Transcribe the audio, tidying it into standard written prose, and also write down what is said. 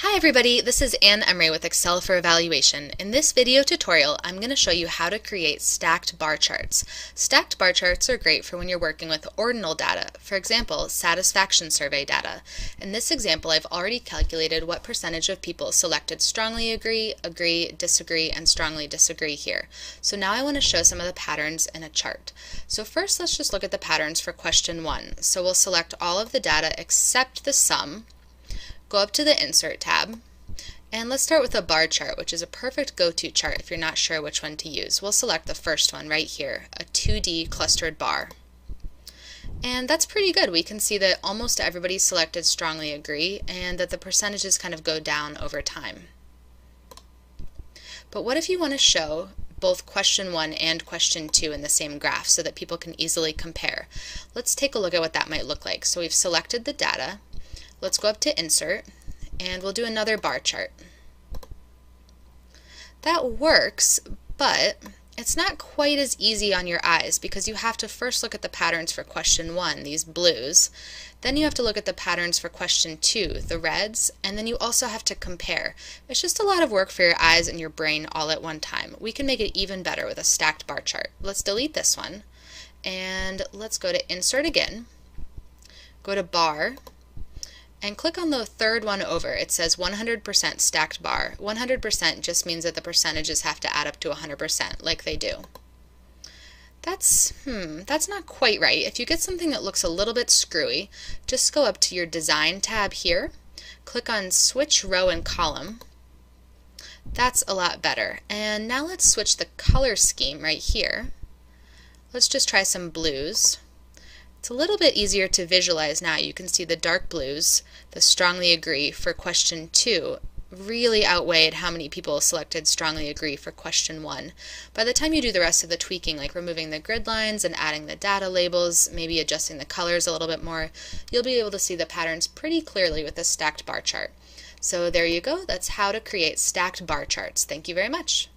Hi everybody, this is Anne Emery with Excel for Evaluation. In this video tutorial, I'm going to show you how to create stacked bar charts. Stacked bar charts are great for when you're working with ordinal data, for example, satisfaction survey data. In this example, I've already calculated what percentage of people selected strongly agree, agree, disagree, and strongly disagree here. So now I want to show some of the patterns in a chart. So first, let's just look at the patterns for question 1. So we'll select all of the data except the sum. Go up to the Insert tab, and let's start with a bar chart, which is a perfect go-to chart if you're not sure which one to use. We'll select the first one right here, a 2D clustered bar. And that's pretty good. We can see that almost everybody selected strongly agree, and that the percentages kind of go down over time. But what if you want to show both question 1 and question 2 in the same graph so that people can easily compare? Let's take a look at what that might look like. So we've selected the data. Let's go up to Insert, and we'll do another bar chart. That works, but it's not quite as easy on your eyes because you have to first look at the patterns for question 1, these blues. Then you have to look at the patterns for question 2, the reds, and then you also have to compare. It's just a lot of work for your eyes and your brain all at one time. We can make it even better with a stacked bar chart. Let's delete this one, and let's go to Insert again, go to Bar, and click on the third one over. It says 100% stacked bar. 100% just means that the percentages have to add up to 100%, like they do. That's not quite right. If you get something that looks a little bit screwy, just go up to your Design tab here, click on Switch Row and Column. That's a lot better. And now let's switch the color scheme right here. Let's just try some blues. It's a little bit easier to visualize now. You can see the dark blues, the strongly agree for question 2, really outweighed how many people selected strongly agree for question 1. By the time you do the rest of the tweaking, like removing the grid lines and adding the data labels, maybe adjusting the colors a little bit more, you'll be able to see the patterns pretty clearly with this stacked bar chart. So there you go. That's how to create stacked bar charts. Thank you very much.